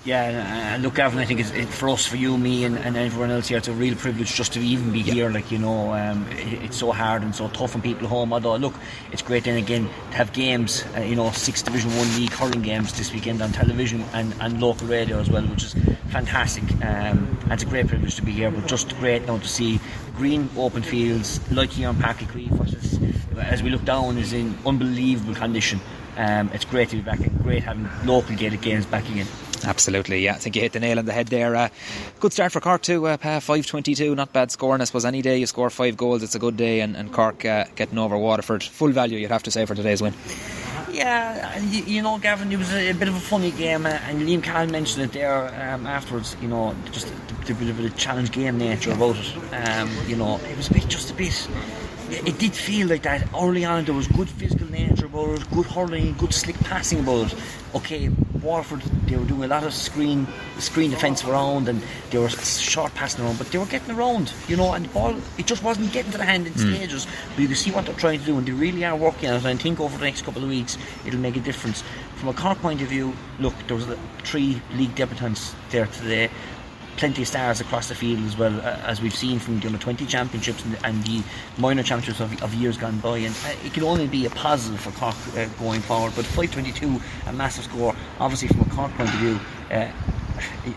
Yeah, and look, Gavin, I think it's for us, for you, me, and everyone else here, it's a real privilege just to even be here. Like, it's so hard and so tough on people at home. Although, look, it's great then again to have games, 6 Division 1 League hurling games this weekend on television and local radio as well, which is fantastic. And it's a great privilege to be here, but just great now to see green open fields like here on Parky Creek, which is, as we look down, is in unbelievable condition. It's great to be back and great having local Gaelic games back again. Absolutely, yeah. I think you hit the nail on the head there. Good start for Cork too, 5-22, not bad scoring. I suppose any day you score 5 goals, it's a good day, and Cork getting over Waterford. Full value, you'd have to say, for today's win. Yeah, Gavin, it was a bit of a funny game, and Liam Cahill mentioned it there afterwards, just the bit of a challenge game nature about it. It was a bit... It did feel like that early on. There was good physical nature about it, good hurling, good slick passing about it. Okay, Waterford, they were doing a lot of screen defence around, and they were short passing around, but they were getting around, and the ball, it just wasn't getting to the hand in stages. But you can see what they're trying to do, and they really are working on it. And I think over the next couple of weeks it'll make a difference. From a Cork point of view, look, there was 3 league debutants there today. Plenty of stars across the field as well, as we've seen from the under-20 championships and the minor championships of years gone by, and it can only be a positive for Cork going forward. But 5-22, a massive score, obviously from a Cork point of view,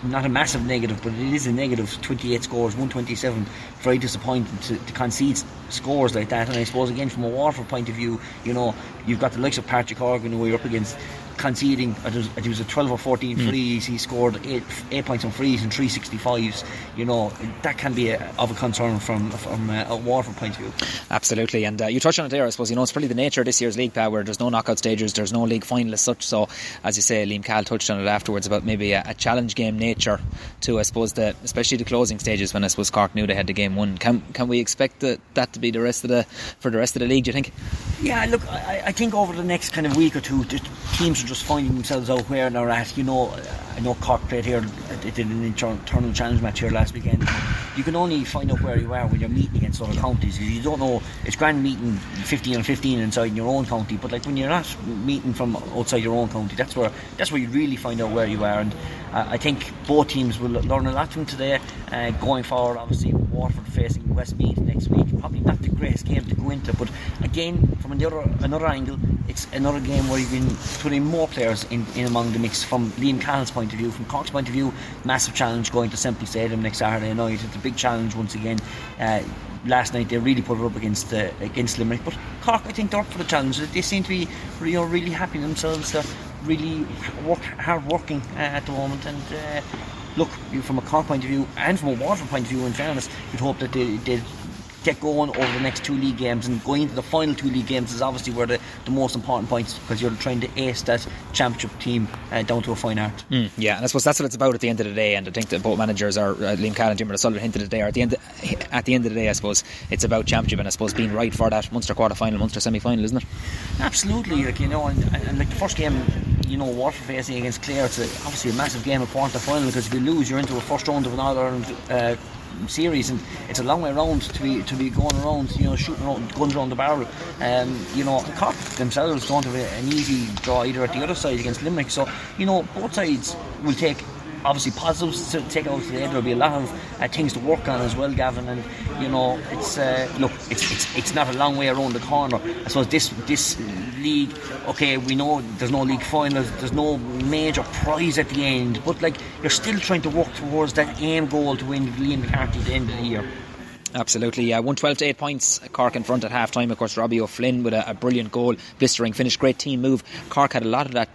not a massive negative, but it is a negative. 28 scores, 127, very disappointing to concede scores like that. And I suppose again from a Waterford point of view, you've got the likes of Patrick Horgan who we're up against, conceding, it was a 12 or 14 frees. He scored 8 points on frees and 365s. That can be of a concern from a Waterford point of view. Absolutely, and you touched on it there. I suppose it's probably the nature of this year's league, where there's no knockout stages, there's no league final as such. So as you say, Liam Cahill touched on it afterwards about maybe a challenge game nature to, I suppose, especially the closing stages when I suppose Cork knew they had the game won. Can we expect that to be for the rest of the league, do you think? Yeah, look, I think over the next kind of week or two, the teams are just finding themselves out where they're at. I know Cork played here, they did an internal challenge match here last weekend. You can only find out where you are when you're meeting against other counties. You don't know, it's grand meeting 15 on 15 inside in your own county, but like when you're not meeting from outside your own county, that's where you really find out where you are. And I think both teams will learn a lot from today going forward. Obviously Waterford facing Westmeath next week, probably not the greatest game to go into, but again from another angle, it's another game where you can put in more players in among the mix. From Liam Cahill's point of view, from Cork's point of view, massive challenge going to Semple Stadium next Saturday night. It's a big challenge once again. Last night they really put it up against Limerick, but Cork, I think they're up for the challenge. They seem to be really happy themselves. They're really hard working at the moment, and look, from a Cork point of view and from a Waterford point of view, in fairness, you'd hope that they'd get going over the next 2 league games, and going into the final 2 league games is obviously where the most important points, because you're trying to ace that championship team down to a fine art. Yeah, and I suppose that's what it's about at the end of the day, and I think that both managers are Liam Cahill and Jim Sullivan hinted at there. At the end of the day, I suppose it's about championship, and I suppose being right for that Munster quarter-final, Munster semi-final, isn't it? Absolutely, and like the first game, Waterford facing against Clare, it's obviously a massive game, a quarter-final, because if you lose, you're into a first round of an All-Ireland series, and it's a long way around to be going around, shooting guns around the barrel. Cork themselves don't have an easy draw either at the other side against Limerick, so both sides will take obviously positives to take out today. There'll be a lot of things to work on as well, Gavin, and it's not a long way around the corner. I suppose this league, okay, we know there's no league finals, there's no major prize at the end, but you're still trying to work towards that aim goal to win Liam McCarthy at the end of the year. Absolutely, 112 to 8 points. Cork in front at half time. Of course, Robbie O'Flynn with a brilliant goal, blistering finish, great team move. Cork had a lot of that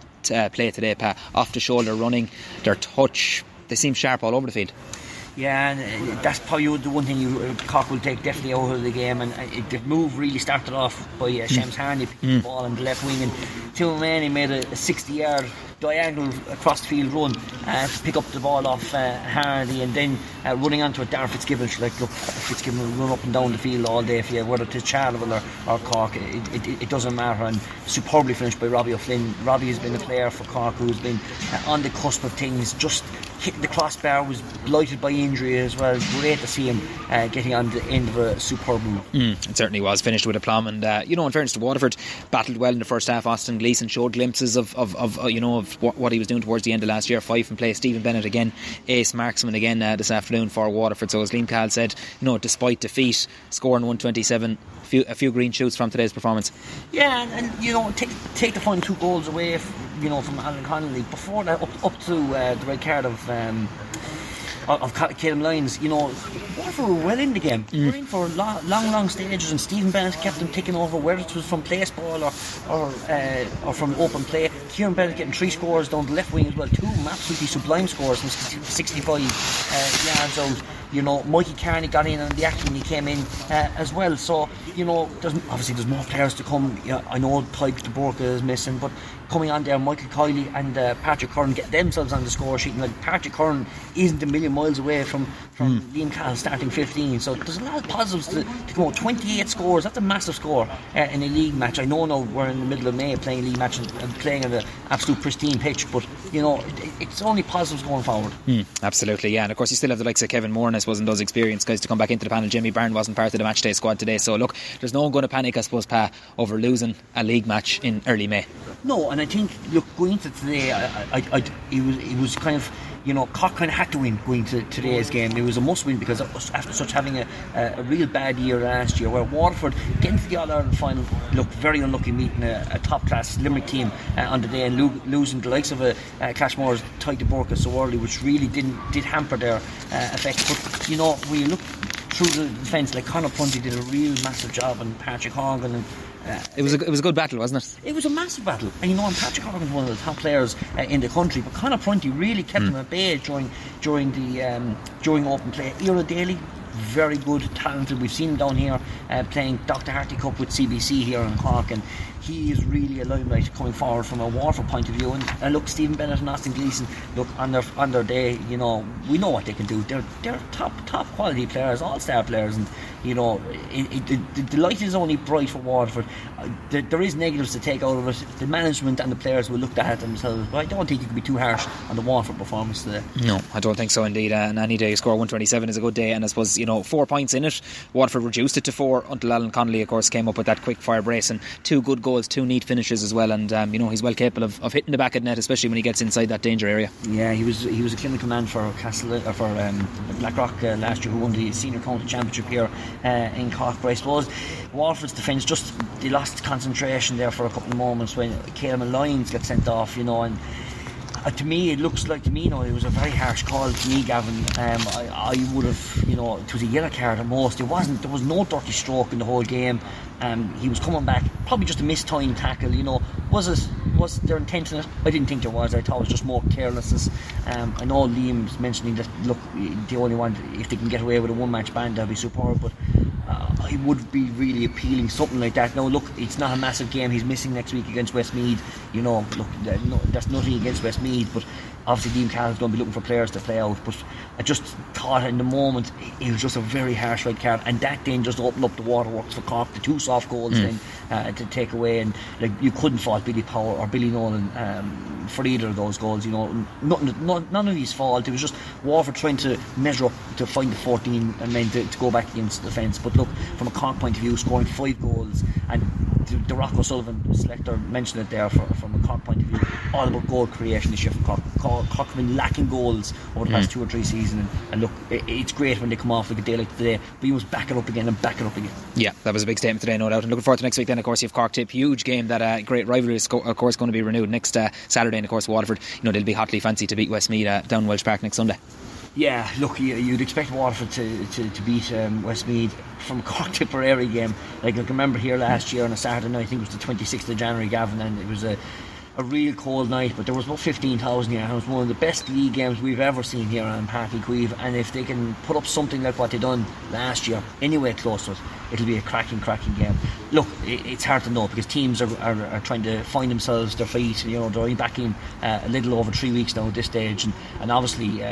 play today, off the shoulder running, their touch, they seem sharp all over the field. Yeah, and that's probably the one thing Cork will take definitely out of the game, and the move really started off by Shams Harney picking the ball on the left wing, and Tim O'Mahony made a 60-yard diagonal across the field run to pick up the ball off Hardy, and then running onto it, Darragh Fitzgibbon. Look, Fitzgibbon will run up and down the field all day for you, whether it's Charleville or Cork, it doesn't matter. And superbly finished by Robbie O'Flynn. Robbie has been a player for Cork who's been on the cusp of things, just hitting the crossbar, was blighted by injury injury as well. Great to see him getting on the end of a superb move. It certainly was, finished with aplomb. And in fairness to Waterford, battled well in the first half. Austin Gleeson showed glimpses of what he was doing towards the end of last year. Fife in play. Stephen Bennett again, ace marksman again this afternoon for Waterford. So as Liam Cahill said, despite defeat, scoring 127, a few green shoots from today's performance. Yeah, and take the final 2 goals away from Alan Connolly. Before that, up to the red card of Caleb Lyons, Waterford were well in the game. They were in for long stages, and Stephen Bennett kept them ticking over, whether it was from place ball or from open play. Kieran Bennett getting 3 scores down the left wing as well, 2 absolutely sublime scores from 65 yards out. Mulcahy Carney got in on the action, he came in as well. So, there's more players to come. I know Tyke de Burka is missing, but coming on there, Michael Kiley and Patrick Curran get themselves on the score sheet. And Patrick Curran isn't a million miles away from Liam Cahill starting 15. So there's a lot of positives to come out. 28 scores, that's a massive score in a league match. I know now we're in the middle of May playing a league match and playing on an absolute pristine pitch, but it's only positives going forward. Absolutely, yeah. And of course you still have the likes of Kevin Moore, and I suppose, and those experienced guys to come back into the panel. Jimmy Byrne wasn't part of the matchday squad today, so look, there's no one going to panic, I suppose, Pa, over losing a league match in early May. No, and I think, look, going into today, it was kind of, Cork kind of had to win going to today's game. It was a must win because after such having a real bad year last year, where Waterford getting to the All-Ireland final, looked very unlucky meeting a top class Limerick team on the day, and losing the likes of Cashmore's Tyke de Burka so early, which really did hamper their effect. But when you look through the defence, like Conor Prunty did a real massive job, and Patrick Horgan, and it was a good battle, wasn't it? It was a massive battle, and and Patrick Horgan is one of the top players in the country, but Conor Prunty really kept him at bay during open play. Ira Daly, very good, talented. We've seen him down here playing Dr. Harty Cup with CBC here in Cork, and he is really a limelight coming forward from a Waterford point of view. And look, Stephen Bennett and Austin Gleeson, look, on their day, we know what they can do. They're top quality players, all-star players, and the light is only bright for Waterford. There is negatives to take out of it. The management and the players will look at it themselves, but I don't think you can be too harsh on the Waterford performance today. No, I don't think so indeed. And any day you score 127 is a good day, and I suppose 4 points in it. Waterford reduced it to 4 until Alan Connolly, of course, came up with that quick fire brace and 2 good goals, 2 neat finishes as well. And he's well capable of hitting the back of the net, especially when he gets inside that danger area. Yeah, he was a clinical man for Blackrock last year, who won the senior county championship here in Cork. But I suppose Waterford's defence, just they lost concentration there for a couple of moments when Caleb Lyons got sent off, and to me it looks like, it was a very harsh call to me, Gavin. I would have, it was a yellow card at most. There was no dirty stroke in the whole game. He was coming back, probably just a mistimed tackle. Was there intent in it? I didn't think there was. I thought it was just more carelessness. I know Liam's mentioning that, look, the only one, if they can get away with a one-match ban, that'd be superb, but it would be really appealing, something like that. Now look, it's not a massive game. He's missing next week against Westmeath. Look, that's nothing against Westmeath, but obviously Liam Cahill's going to be looking for players to play out. But I just thought in the moment it was just a very harsh red card, and that then just opened up the waterworks for Cork. The 2 soft goals then to take away, and you couldn't fault Billy Power or Billy Nolan for either of those goals. None of his fault. It was just Waterford trying to measure up to find the 14 and then to go back against the defence. But look, from a Cork point of view, scoring 5 goals, and the Rocco Sullivan selector mentioned it there from a Cork point of view, all about goal creation this year for Cork. Cork have been lacking goals over the past 2 or 3 seasons, and look, it's great when they come off like a day like today, but you must back it up again and back it up again. Yeah, that was a big statement today, no doubt. And looking forward to next week then, of course, you have Cork Tip, huge game. That great rivalry is of course going to be renewed next Saturday, and of course Waterford, they'll be hotly fancy to beat Westmeath down Welsh Park next Sunday. Yeah, look, you'd expect Waterford to beat Westmeath from a Cork Tipperary game. Like, I can remember here last year on a Saturday night, I think it was the 26th of January, Gavin, and it was a real cold night, but there was about 15,000 here, and it was one of the best league games we've ever seen here on Páirc Uí Chaoimh. And if they can put up something like what they done last year, anywhere close to it, it'll be a cracking game. Look, it's hard to know because teams are trying to find themselves, their feet. They're only back in a little over 3 weeks now at this stage, and obviously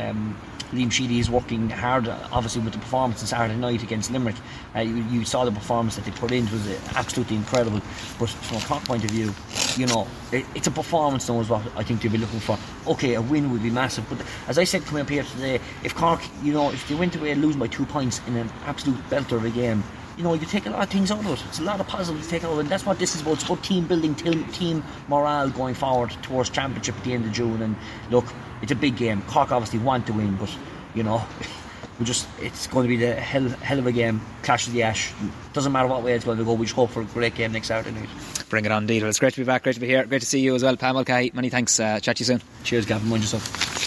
Liam Sheedy is working hard, obviously, with the performance on Saturday night against Limerick. You saw the performance that they put in. It was absolutely incredible. But from a Cork point of view, you know, it's a performance now is what I think they'll be looking for. Okay, a win would be massive, but as I said coming up here today, if Cork, you know, if they went away losing by 2 points in an absolute belter of a game, you know, you take a lot of things out of it. It's a lot of positives to take out of it, and that's what this is about. It's about team building, team morale going forward towards championship at the end of June. And look, it's a big game. Cork obviously want to win, but you know, it's going to be the hell of a game. Clash of the Ash. Doesn't matter what way it's going to go. We just hope for a great game next Saturday night. Bring it on, indeed. Well, it's great to be back, great to be here, great to see you as well, Pam Mulcahy. Many thanks. Chat to you soon. Cheers, Gavin. Mind yourself.